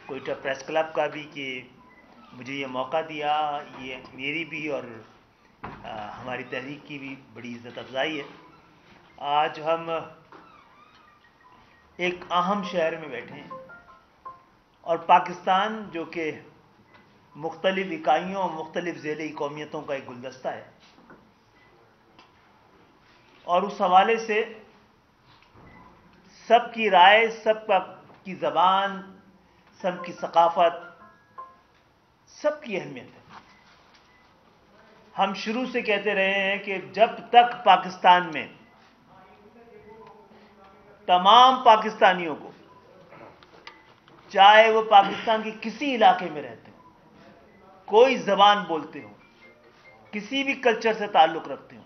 Quetta press club का भी कि मुझे ये मौका दिया। ये मेरी भी और हमारी तहरीक की भी बड़ी इज़्ज़त अफजाई है। आज हम एक अहम शहर में बैठे हैं और पाकिस्तान जो कि मुख्तलिफ़ इकाइयों और मुख्तलिफ़ ज़ेली कौमियतों का एक गुलदस्ता है, और उस हवाले से सबकी राय, सबकी ज़बान, सबकी सकाफ़त, सबकी अहमियत है। हम शुरू से कहते रहे हैं कि जब तक पाकिस्तान में तमाम पाकिस्तानियों को, चाहे वो पाकिस्तान के किसी इलाके में रहते हो, कोई ज़बान बोलते हो, किसी भी कल्चर से ताल्लुक़ रखते हो,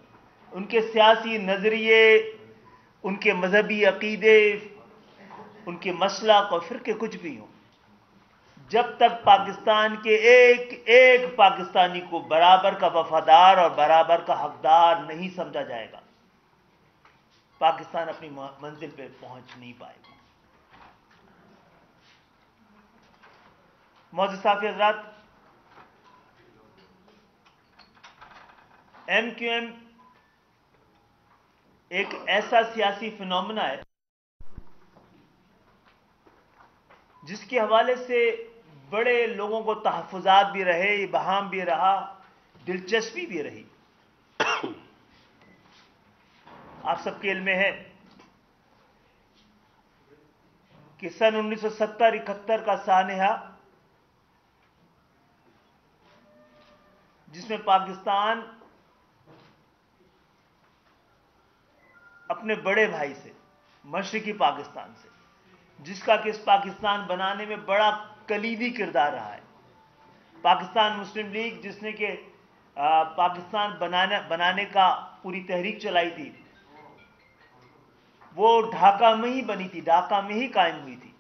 उनके सियासी नज़रिए, उनके मजहबी अकीदे, उनके मसलक और फ़िरके कुछ भी हो, जब तक पाकिस्तान के एक एक पाकिस्तानी को बराबर का वफादार और बराबर का हकदार नहीं समझा जाएगा, पाकिस्तान अपनी मंजिल पर पहुंच नहीं पाएगा। मौजूद साथी हज़रात, MQM एक ऐसा सियासी फिनोमेना है जिसके हवाले से बड़े लोगों को तहफ़्फ़ुज़ात भी रहे, इबहाम भी रहा, दिलचस्पी भी रही। आप सबके इल्म में है कि सन 1970-71 का सानहा, जिसमें पाकिस्तान अपने बड़े भाई से, मशरिकी पाकिस्तान से, जिसका कि इस पाकिस्तान बनाने में बड़ा कलीदी किरदार रहा है, पाकिस्तान मुस्लिम लीग जिसने कि पाकिस्तान बनाने का पूरी तहरीक चलाई थी, वो ढाका में ही बनी थी, ढाका में ही कायम हुई थी।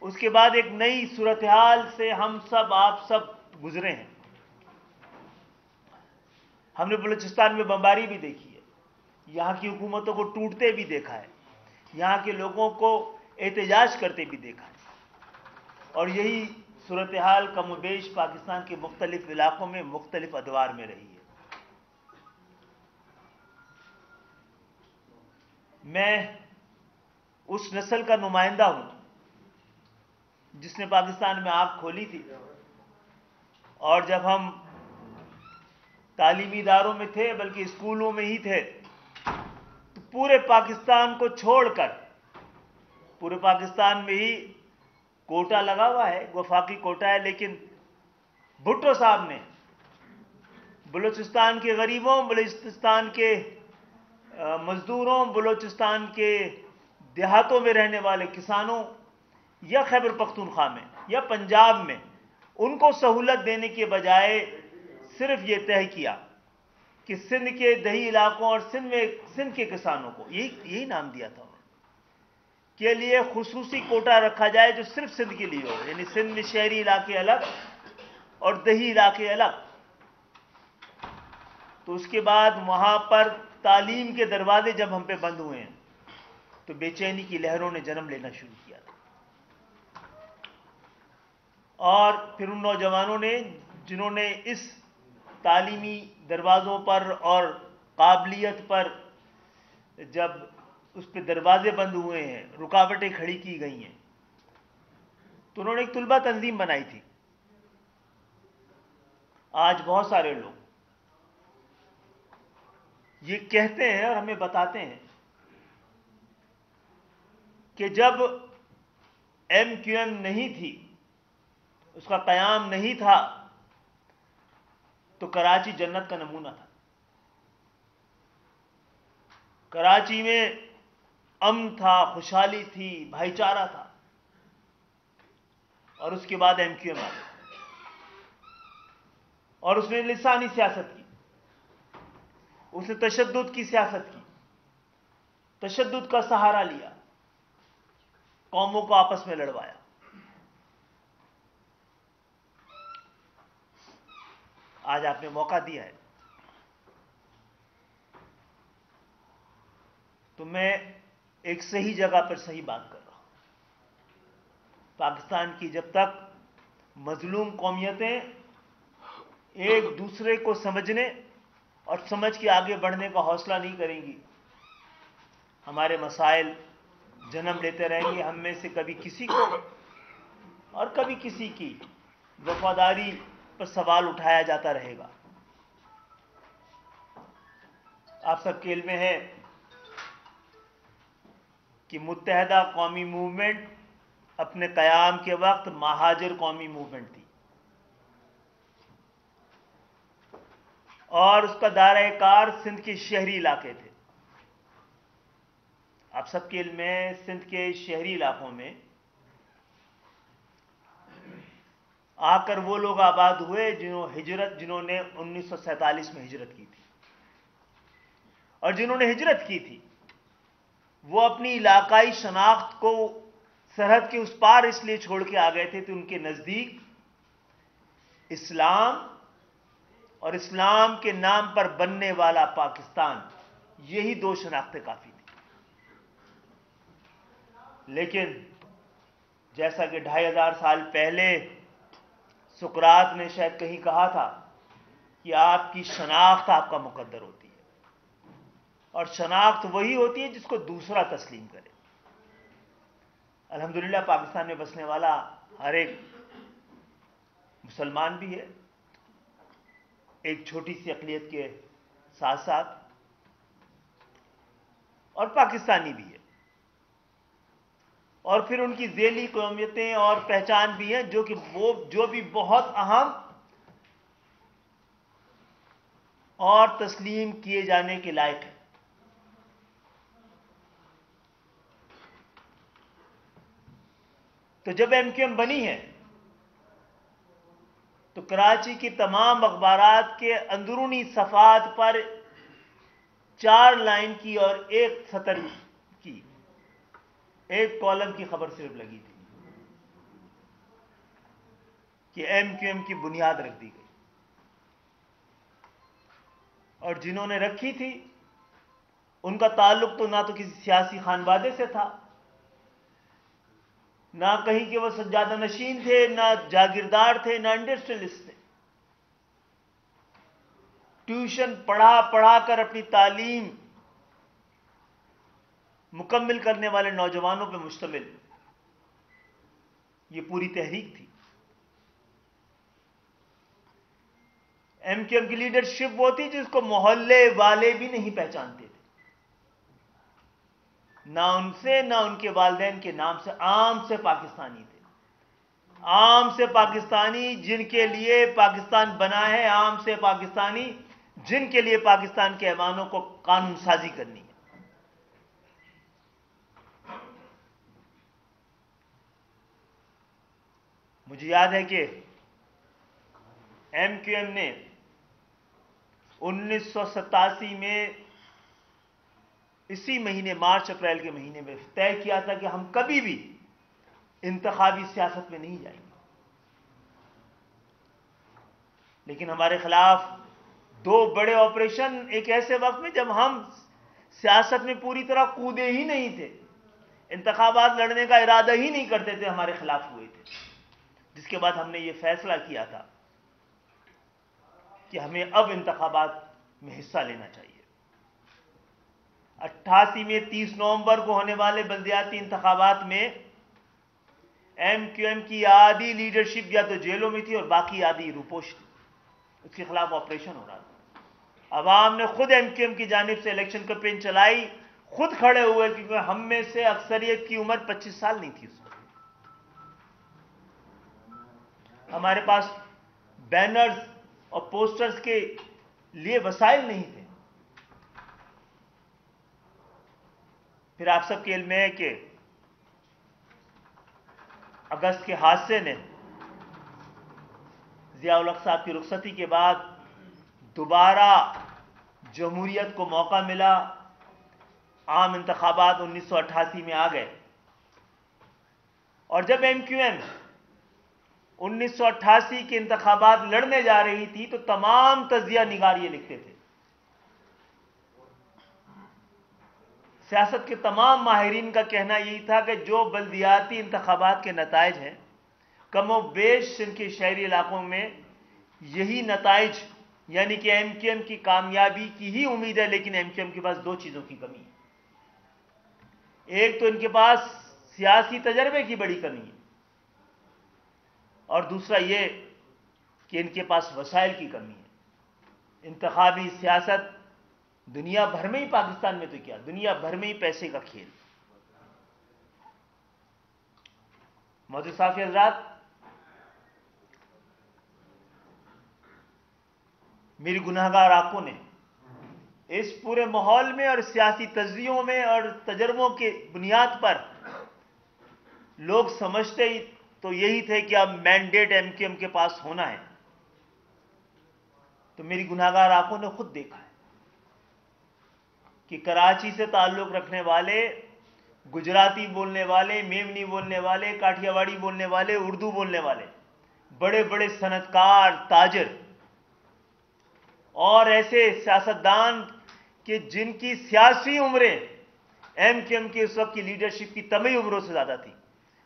उसके बाद एक नई सूरत हाल से हम सब, आप सब गुजरे हैं। हमने बलूचिस्तान में बमबारी भी देखी है, यहाँ की हुकूमतों को टूटते भी देखा है, यहाँ के लोगों को एहतजाज करते भी देखा है, और यही सूरत हाल कमोबेश पाकिस्तान के मुख्तलिफ इलाकों में मुख्तलिफ अदवार में रही है। मैं उस नस्ल का नुमाइंदा हूं जिसने पाकिस्तान में आंख खोली थी, और जब हम तालीमी इदारों में थे, बल्कि स्कूलों में ही थे, तो पूरे पाकिस्तान को छोड़कर, पूरे पाकिस्तान में ही कोटा लगा हुआ है, वफाकी कोटा है, लेकिन भुट्टो साहब ने बलूचिस्तान के गरीबों, बलूचिस्तान के मजदूरों, बलूचिस्तान के देहातों में रहने वाले किसानों, या खैबर पख्तूनख्वा में या पंजाब में, उनको सहूलत देने के बजाय सिर्फ ये तय किया कि सिंध के दही इलाकों और सिंध के किसानों को, यही नाम दिया था के लिए खुसूसी कोटा रखा जाए जो सिर्फ सिंध के लिए हो, यानी सिंध में शहरी इलाके अलग और दही इलाके अलग। तो उसके बाद वहां पर तालीम के दरवाजे जब हम पे बंद हुए हैं, तो बेचैनी की लहरों ने जन्म लेना शुरू किया था, और फिर उन नौजवानों ने जिन्होंने इस तालीमी दरवाज़ों पर और काबिलियत पर, जब उस पर दरवाजे बंद हुए हैं, रुकावटें खड़ी की गई हैं, तो उन्होंने एक तुलबा तंजीम बनाई थी। आज बहुत सारे लोग ये कहते हैं और हमें बताते हैं कि जब MQM नहीं थी, उसका क़याम नहीं था, तो कराची जन्नत का नमूना था। कराची में अमन था, खुशहाली थी, भाईचारा था, और उसके बाद MQM आ गया और उसने लिसानी सियासत की, उसने तशद्दुद की सियासत की, तशद्दुद का सहारा लिया, कौमों को आपस में लड़वाया। आज आपने मौका दिया है, तो मैं एक सही जगह पर सही बात कर रहा हूं। पाकिस्तान की जब तक मजलूम कौमियतें एक दूसरे को समझने और समझ के आगे बढ़ने का हौसला नहीं करेंगी, हमारे मसाइल जन्म लेते रहेंगे। हम में से कभी किसी को और कभी किसी की वफादारी पर सवाल उठाया जाता रहेगा। आप सबके इल्म में है कि मुत्तहदा कौमी मूवमेंट अपने क़याम के वक्त महाजिर कौमी मूवमेंट थी और उसका दायरा कार सिंध के शहरी इलाके थे। आप सबके इल्म में सिंध के शहरी इलाकों में आकर वो लोग आबाद हुए जिन्होंने 1947 में हिजरत की थी, और जिन्होंने हिजरत की थी वो अपनी इलाकाई शनाख्त को सरहद के उस पार इसलिए छोड़ के आ गए थे कि उनके नज़दीक इस्लाम और इस्लाम के नाम पर बनने वाला पाकिस्तान, यही दो शनाख्तें काफ़ी थी। लेकिन जैसा कि 2500 साल पहले सुकरात ने शायद कहीं कहा था कि आपकी शनाख्त आपका मुकद्दर होती है, और शनाख्त वही होती है जिसको दूसरा तस्लीम करे। अल्हम्दुलिल्लाह पाकिस्तान में बसने वाला हर एक मुसलमान भी है, एक छोटी सी अक़लियत के साथ साथ, और पाकिस्तानी भी है, और फिर उनकी ज़ेली कौमियतें और पहचान भी हैं जो भी बहुत अहम और तस्लीम किए जाने के लायक है। तो जब MQM बनी है तो कराची की तमाम अखबारात के अंदरूनी सफ़ात पर 4 लाइन की और 1 सतर की, 1 कॉलम की खबर सिर्फ लगी थी कि MQM की बुनियाद रख दी गई, और जिन्होंने रखी थी उनका ताल्लुक तो ना तो किसी सियासी खानवादे से था, ना कहीं के वो सज्जादा नशीन थे, ना जागीरदार थे, ना इंडस्ट्रियलिस्ट थे। ट्यूशन पढ़ा कर अपनी तालीम मुकम्मिल करने वाले नौजवानों पर मुश्तमिल ये पूरी तहरीक थी। MQM की लीडरशिप वो थी जिसको मोहल्ले वाले भी नहीं पहचानते थे, ना उनसे ना उनके वालिदैन के नाम से। आम से पाकिस्तानी थे, आम से पाकिस्तानी जिनके लिए पाकिस्तान बना है, आम से पाकिस्तानी जिनके लिए पाकिस्तान के ऐवानों को कानून साजी करनी है। मुझे याद है कि MQM ने 1987 में इसी महीने मार्च अप्रैल के महीने में तय किया था कि हम कभी भी इंतखाबी सियासत में नहीं जाएंगे, लेकिन हमारे खिलाफ 2 बड़े ऑपरेशन एक ऐसे वक्त में जब हम सियासत में पूरी तरह कूदे ही नहीं थे, इंतखाबात लड़ने का इरादा ही नहीं करते थे, हमारे खिलाफ हुए थे। जिसके बाद हमने ये फैसला किया था कि हमें अब इंतखाबात में हिस्सा लेना चाहिए। 88 में 30 नवंबर को होने वाले बल्दियाती इंतखाबात में MQM की आधी लीडरशिप या तो जेलों में थी और बाकी आधी रूपोश थी, उसके खिलाफ ऑपरेशन हो रहा था। अवाम ने खुद MQM की जानिब से इलेक्शन कैंपेन चलाई, खुद खड़े हुए, क्योंकि हम में से अक्सरियत की उम्र 25 साल नहीं थी। हमारे पास बैनर्स और पोस्टर्स के लिए वसाइल नहीं थे। फिर आप सबके इल्म है कि अगस्त के हादसे ने ज़िया-उल हक साहब की रुखसती के बाद दोबारा जमहूरियत को मौका मिला। आम इंतखाबात 1988 में आ गए, और जब MQM 1988 के इंतखाबात लड़ने जा रही थी तो तमाम तजिया निगार ये लिखते थे, सियासत के तमाम माहिरीन का कहना यही था कि जो बल्दियाती इंतखाबात के नताइज हैं, कमो बेश इनके शहरी इलाकों में यही नताइज, यानी कि एमक्यूएम की कामयाबी की ही उम्मीद है, लेकिन एमक्यूएम के पास दो चीज़ों की कमी है। एक तो इनके पास सियासी तजर्बे की बड़ी कमी है, और दूसरा ये कि इनके पास वसाइल की कमी है। इंतखाबी सियासत दुनिया भर में ही, पाकिस्तान में तो क्या, दुनिया भर में ही पैसे का खेल। मोदी साहब के हज़रात, मेरी गुनाहगार आंखों ने इस पूरे माहौल में और सियासी तजरियों में और तजर्बों के बुनियाद पर लोग समझते ही तो यही थे कि अब मैंडेट एमक्यूएम के पास होना है। तो मेरी गुनाहगार आंखों ने खुद देखा है कि कराची से ताल्लुक रखने वाले, गुजराती बोलने वाले, मेमनी बोलने वाले, काठियावाड़ी बोलने वाले, उर्दू बोलने वाले बड़े बड़े सनतकार, ताजर और ऐसे सियासतदान कि जिनकी सियासी उम्रें एमक्यूएम की उस वक्त की लीडरशिप की तमाम उम्रों से ज्यादा थी,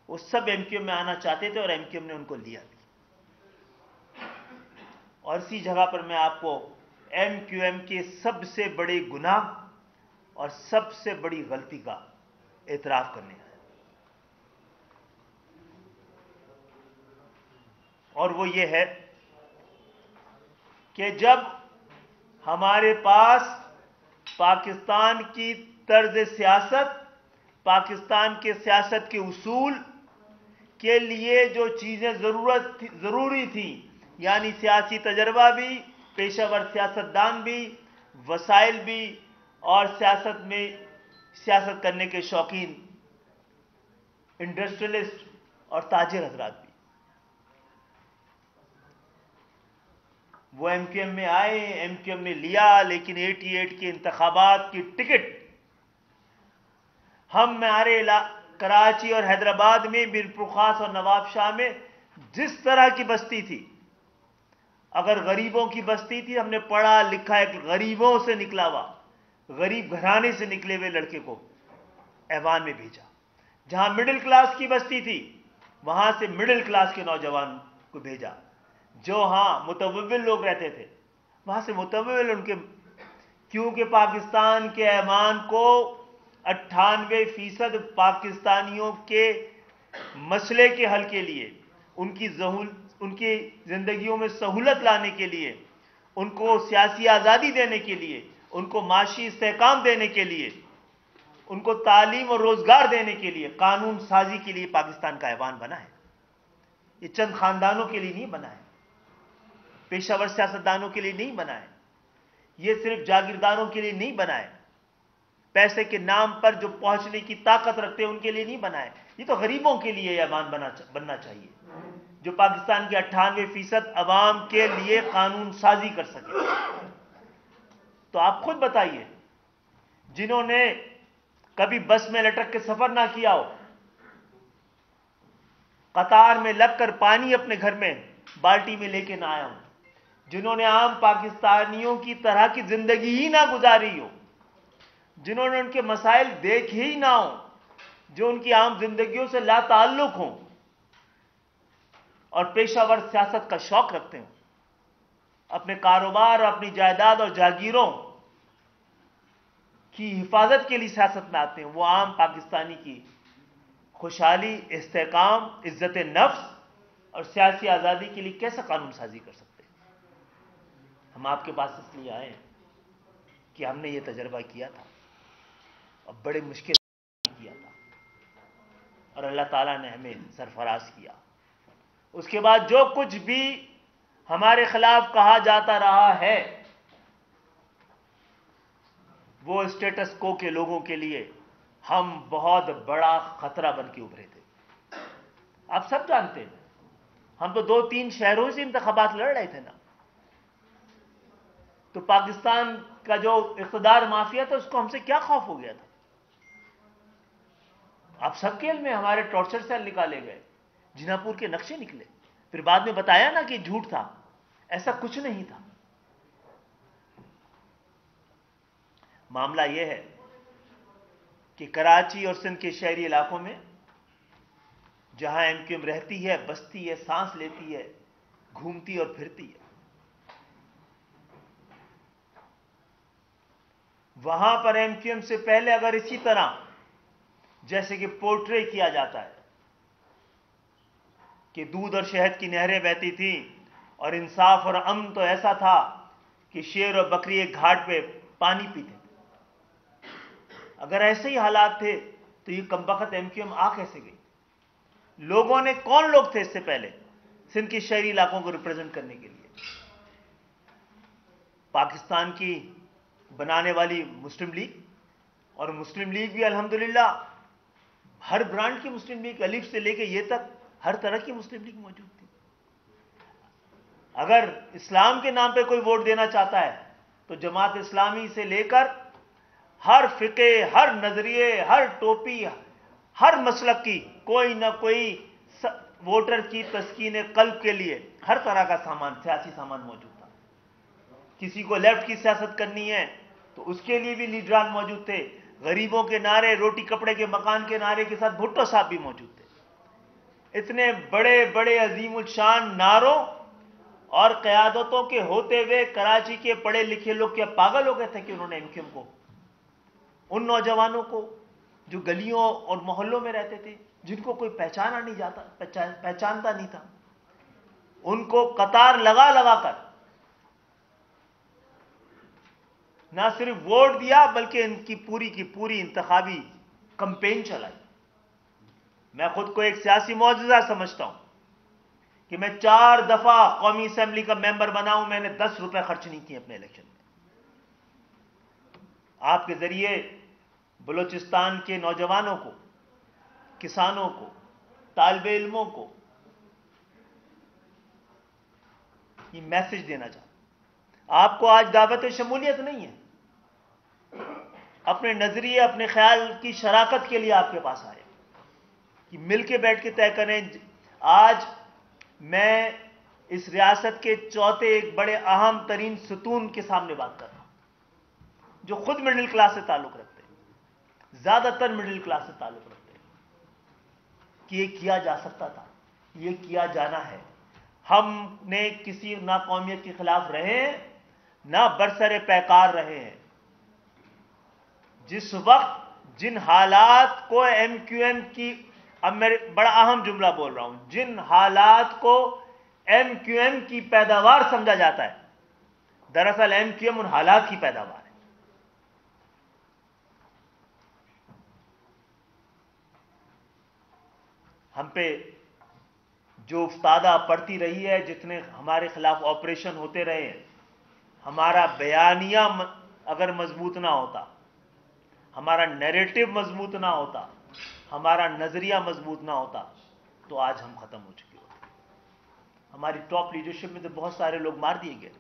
वो सब एमक्यूएम में आना चाहते थे और एमक्यूएम ने उनको लिया भी। और इसी जगह पर मैं आपको एमक्यूएम के सबसे बड़े गुनाह और सबसे बड़ी गलती का एतराफ करने आया, और वो ये है कि जब हमारे पास पाकिस्तान की तर्ज सियासत, पाकिस्तान के सियासत के उसूल के लिए जो चीज़ें ज़रूरी थी, यानी सियासी तजर्बा भी, पेशावर सियासतदान भी, वसाइल भी, और सियासत में सियासत करने के शौकीन इंडस्ट्रियलिस्ट और ताजिर हजरात भी, वो एमक्यूएम में आए, एमक्यूएम ने लिया। लेकिन 88 के इंतखाबात की टिकट हमारे कराची और हैदराबाद में, मीरपुर खास और नवाब शाह में जिस तरह की बस्ती थी, अगर गरीबों की बस्ती थी, हमने पढ़ा लिखा एक गरीबों से निकला हुआ, गरीब घराने से निकले हुए लड़के को ऐवान में भेजा। जहां मिडिल क्लास की बस्ती थी, वहां से मिडिल क्लास के नौजवान को भेजा। जो मुतवव्विल लोग रहते थे, वहां से मुतवव्विल उनके, क्योंकि पाकिस्तान के ऐवान को 98% पाकिस्तानियों के मसले के हल के लिए, उनकी जिंदगियों में सहूलत लाने के लिए, उनको सियासी आज़ादी देने के लिए, उनको माशी इस्तेहकाम देने के लिए, उनको तालीम और रोजगार देने के लिए, कानून साजी के लिए पाकिस्तान का ऐवान बना है। ये चंद खानदानों के लिए नहीं बना है, पेशावर सियासतदानों के लिए नहीं बना है, ये सिर्फ जागीरदारों के लिए नहीं बना है, पैसे के नाम पर जो पहुंचने की ताकत रखते हैं उनके लिए नहीं बना है। ये तो गरीबों के लिए ऐवान बनना चाहिए, जो पाकिस्तान के 98% अवाम के लिए कानून साजी कर सके। तो आप खुद बताइए, जिन्होंने कभी बस में लटक के सफर ना किया हो, कतार में लगकर पानी अपने घर में बाल्टी में लेके ना आया हो, जिन्होंने आम पाकिस्तानियों की तरह की जिंदगी ही ना गुजारी हो, जिन्होंने उनके मसाइल देखे ही ना हो, जो उनकी आम जिंदगियों से लाताल्लुक हों और पेशावर सियासत का शौक रखते हो, अपने कारोबार और अपनी जायदाद और जागीरों की हिफाजत के लिए सियासत में आते हैं, वो आम पाकिस्तानी की खुशहाली, इस्तेहकाम, इज्जत नफ्स और सियासी आज़ादी के लिए कैसा कानून साजी कर सकते हैं? हम आपके पास इसलिए आए कि हमने ये तजर्बा किया था और बड़े मुश्किल किया था, और अल्लाह ताला ने हमें सरफराज किया। उसके बाद जो कुछ भी हमारे खिलाफ कहा जाता रहा है, वो स्टेटस को के लोगों के लिए हम बहुत बड़ा खतरा बन के उभरे थे। आप सब जानते हैं, हम तो 2-3 शहरों से इंतखाबात लड़ रहे थे ना, तो पाकिस्तान का जो इक़्तिदार माफिया था उसको हमसे क्या खौफ हो गया था? आप सबके इल्म में हमारे टॉर्चर सेल निकाले गए, जिनापुर के नक्शे निकले, फिर बाद में बताया ना कि झूठ था, ऐसा कुछ नहीं था। मामला यह है कि कराची और सिंध के शहरी इलाकों में जहां एमक्यूएम रहती है, बसती है, सांस लेती है, घूमती और फिरती है, वहां पर एमक्यूएम से पहले अगर इसी तरह जैसे कि पोर्ट्रे किया जाता है कि दूध और शहद की नहरें बहती थी और इंसाफ और अमन तो ऐसा था कि शेर और बकरी एक घाट पे पानी पीते थे, अगर ऐसे ही हालात थे तो ये कमबख्त एमक्यूएम आ कैसे गई? लोगों ने, कौन लोग थे इससे पहले सिंध के शहरी इलाकों को रिप्रेजेंट करने के लिए? पाकिस्तान की बनाने वाली मुस्लिम लीग, और मुस्लिम लीग भी अल्हम्दुलिल्लाह हर ब्रांड की मुस्लिम लीग, अलिफ से लेके ये तक हर तरह की मुस्लिम लीग मौजूद थी। अगर इस्लाम के नाम पे कोई वोट देना चाहता है तो जमात इस्लामी से लेकर हर फिके, हर नजरिए, हर टोपी, हर मसलक की कोई ना कोई वोटर की तस्कीन कल्ब के लिए हर तरह का सामान, सियासी सामान मौजूद था। किसी को लेफ्ट की सियासत करनी है तो उसके लिए भी लीडरान मौजूद थे। गरीबों के नारे, रोटी कपड़े के मकान के नारे के साथ भुट्टो साहब भी मौजूद थे। इतने बड़े बड़े अजीमुल शान नारों और क़यादतों के होते हुए कराची के पढ़े लिखे लोग क्या पागल हो गए थे कि उन्होंने एमक्यूएम को, उन नौजवानों को जो गलियों और मोहल्लों में रहते थे, जिनको कोई पहचाना नहीं जाता, पहचानता नहीं था, उनको कतार लगा लगा कर ना सिर्फ वोट दिया बल्कि इनकी पूरी की पूरी इंतखाबी कैंपेन चलाई। मैं खुद को एक सियासी मौजूदा समझता हूं कि मैं 4 दफा कौमी असेंबली का मेंबर बना हूं, मैंने 10 रुपए खर्च नहीं किए अपने इलेक्शन में। आपके जरिए बलूचिस्तान के नौजवानों को, किसानों को, तालिब इल्मों को ये मैसेज देना चाहता। आपको आज दावत शमूलियत नहीं है, अपने नजरिए, अपने ख्याल की शराकत के लिए आपके पास आए कि मिलके बैठ के तय करें। आज मैं इस रियासत के चौथे एक बड़े अहम तरीन सतून के सामने बात कर रहा हूं, जो खुद मिडिल क्लास से ताल्लुक रखते हैं, ज्यादातर मिडिल क्लास से ताल्लुक रखते हैं, कि ये किया जा सकता था, ये किया जाना है। हमने किसी ना कौमियत के खिलाफ रहे हैं, ना बरसरे पैकार रहे हैं। जिस वक्त जिन हालात को एमक्यूएम की, अब मैं बड़ा अहम जुमला बोल रहा हूं, जिन हालात को एमक्यूएम की पैदावार समझा जाता है, दरअसल एमक्यूएम उन हालात की पैदावार है। हम पे जो उफ्तादा पड़ती रही है, जितने हमारे खिलाफ ऑपरेशन होते रहे हैं, हमारा बयानिया अगर मजबूत ना होता, हमारा नैरेटिव मजबूत ना होता, हमारा नजरिया मजबूत ना होता, तो आज हम खत्म हो चुके होते। हमारी टॉप लीडरशिप में तो बहुत सारे लोग मार दिए गए,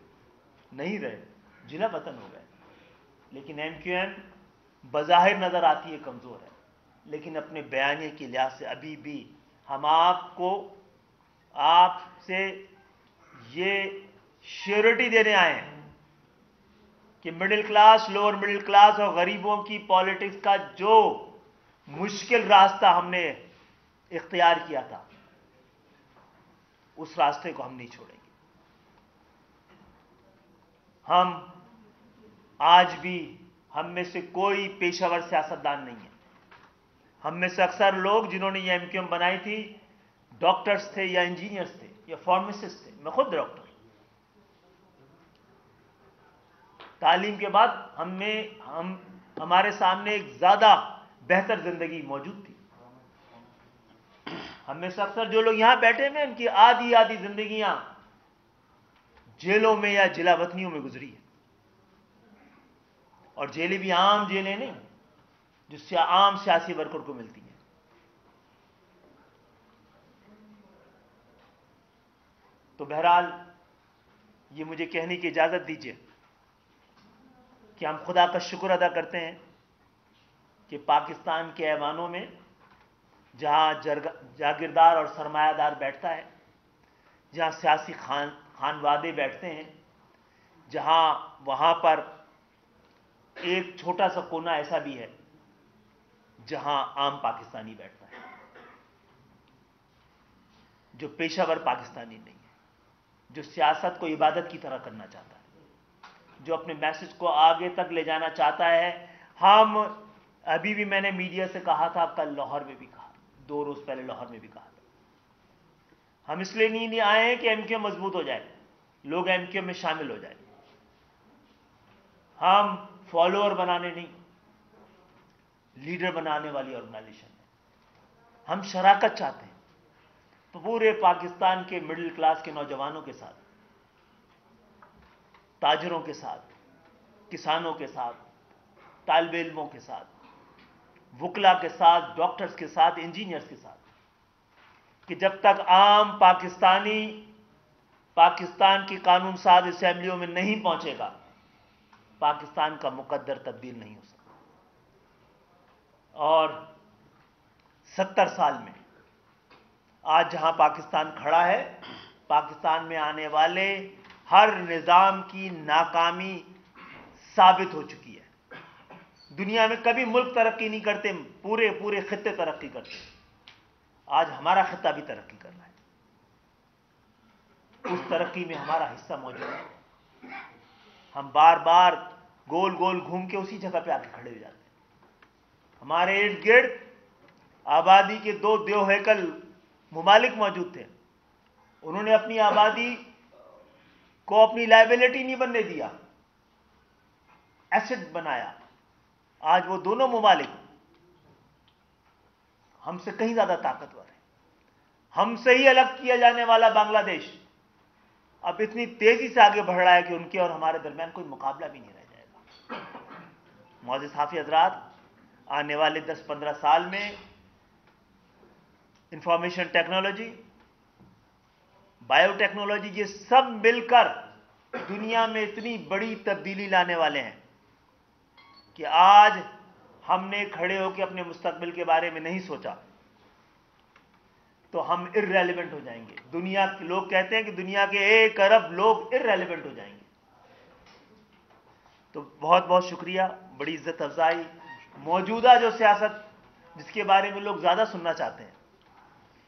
नहीं रहे, जिला वतन हो गए। लेकिन एमक्यूएम बज़ाहिर नजर आती है कमजोर है, लेकिन अपने बयानिए के लिहाज से अभी भी हम आपसे ये श्योरिटी देने आए हैं कि middle class, lower middle class और गरीबों की पॉलिटिक्स का जो मुश्किल रास्ता हमने इख्तियार किया था, उस रास्ते को हम नहीं छोड़ेंगे। हम आज भी, हम में से कोई पेशावर सियासतदान नहीं है। हम में से अक्सर लोग जिन्होंने ये एमक्यूएम बनाई थी डॉक्टर्स थे या इंजीनियर्स थे या फार्मासिस्ट थे। मैं खुद डॉक्टर। तालीम के बाद हमारे सामने एक ज्यादा बेहतर जिंदगी मौजूद थी। हम में से अक्सर जो लोग यहां बैठे हैं, उनकी आधी आधी जिंदगियां जेलों में या जिला वतनियों में गुजरी है। और जेलें भी आम जेलें नहीं जो आम सियासी वर्कर को मिलती हैं। तो बहरहाल ये मुझे कहने की इजाजत दीजिए कि हम खुदा का शुक्र अदा करते हैं कि पाकिस्तान के ऐवानों में जहां जागीरदार और सरमायादार बैठता है, जहां सियासी खानवादे बैठते हैं, वहां पर एक छोटा सा कोना ऐसा भी है जहां आम पाकिस्तानी बैठता है, जो पेशावर पाकिस्तानी नहीं है, जो सियासत को इबादत की तरह करना चाहता है, जो अपने मैसेज को आगे तक ले जाना चाहता है। हम अभी भी मैंने मीडिया से कहा था, कल लाहौर में भी कहा, 2 रोज पहले लाहौर में भी कहा था, हम इसलिए नहीं आए हैं कि एमक्यू मजबूत हो जाए, लोग एमक्यू में शामिल हो जाए। हम फॉलोअर बनाने नहीं, लीडर बनाने वाली ऑर्गेनाइजेशन है। हम शराकत चाहते हैं तो पूरे पाकिस्तान के मिडिल क्लास के नौजवानों के साथ, ताजरों के साथ, किसानों के साथ, तालिबे इल्मों के साथ, वकला के साथ, डॉक्टर्स के साथ, इंजीनियर्स के साथ, कि जब तक आम पाकिस्तानी पाकिस्तान की कानून साज असेंबलियों में नहीं पहुंचेगा, पाकिस्तान का मुकद्दर तब्दील नहीं हो सकता। और 70 साल में आज जहां पाकिस्तान खड़ा है, पाकिस्तान में आने वाले हर निजाम की नाकामी साबित हो चुकी है। दुनिया में कभी मुल्क तरक्की नहीं करते, पूरे पूरे खित्ते तरक्की करते। आज हमारा खित्ता भी तरक्की कर रहा है, उस तरक्की में हमारा हिस्सा मौजूद है। हम बार बार गोल गोल घूम के उसी जगह पे आके खड़े हो जाते हैं। हमारे इर्द गिर्द आबादी के 2 देव हैकल मुमालिक मौजूद थे, उन्होंने अपनी आबादी को अपनी लायबिलिटी नहीं बनने दिया, एसेट बनाया। आज वो दोनों मुमालिक हमसे कहीं ज्यादा ताकतवर है। हमसे ही अलग किया जाने वाला बांग्लादेश अब इतनी तेजी से आगे बढ़ रहा है कि उनके और हमारे दरमियान कोई मुकाबला भी नहीं रह जाएगा। मौजूद साफी हजरात, आने वाले 10-15 साल में इंफॉर्मेशन टेक्नोलॉजी, बायोटेक्नोलॉजी, ये सब मिलकर दुनिया में इतनी बड़ी तब्दीली लाने वाले हैं कि आज हमने खड़े होकर अपने मुस्तकबिल के बारे में नहीं सोचा तो हम इर्रेलेवेंट हो जाएंगे। दुनिया के लोग कहते हैं कि दुनिया के 1 अरब लोग इर्रेलेवेंट हो जाएंगे। तो बहुत बहुत शुक्रिया, बड़ी इज्जत अफजाई। मौजूदा जो सियासत जिसके बारे में लोग ज्यादा सुनना चाहते हैं,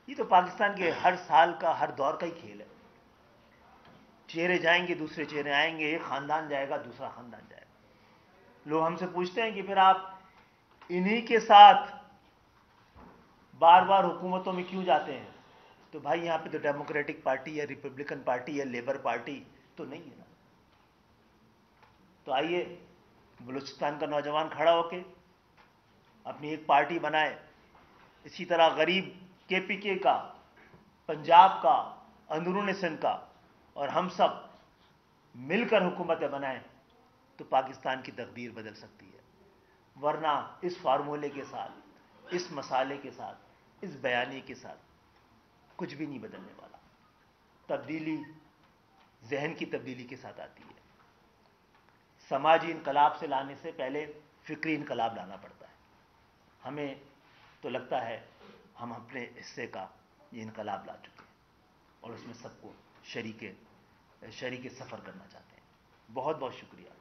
ये तो पाकिस्तान के हर साल का, हर दौर का ही खेल है। चेहरे जाएंगे, दूसरे चेहरे आएंगे, एक खानदान जाएगा, दूसरा खानदान जाएगा। लोग हमसे पूछते हैं कि फिर आप इन्हीं के साथ बार बार हुकूमतों में क्यों जाते हैं? तो भाई, यहां पे तो डेमोक्रेटिक पार्टी या रिपब्लिकन पार्टी या लेबर पार्टी तो नहीं है ना। तो आइए, बलूचिस्तान का नौजवान खड़ा होके अपनी एक पार्टी बनाए। इसी तरह गरीब केपीके का, पंजाब का, अंदरून सिंध का, और हम सब मिलकर हुकूमतें बनाएं तो पाकिस्तान की तकदीर बदल सकती है। वरना इस फार्मूले के साथ, इस मसाले के साथ, इस बयानी के साथ कुछ भी नहीं बदलने वाला। तब्दीली जहन की तब्दीली के साथ आती है। समाजी इनकलाब से लाने से पहले फिक्री इनकलाब लाना पड़ता है। हमें तो लगता है हम अपने हिस्से का ये इनकलाब ला चुके हैं और उसमें सबको शरीके सफ़र करना चाहते हैं। बहुत बहुत शुक्रिया।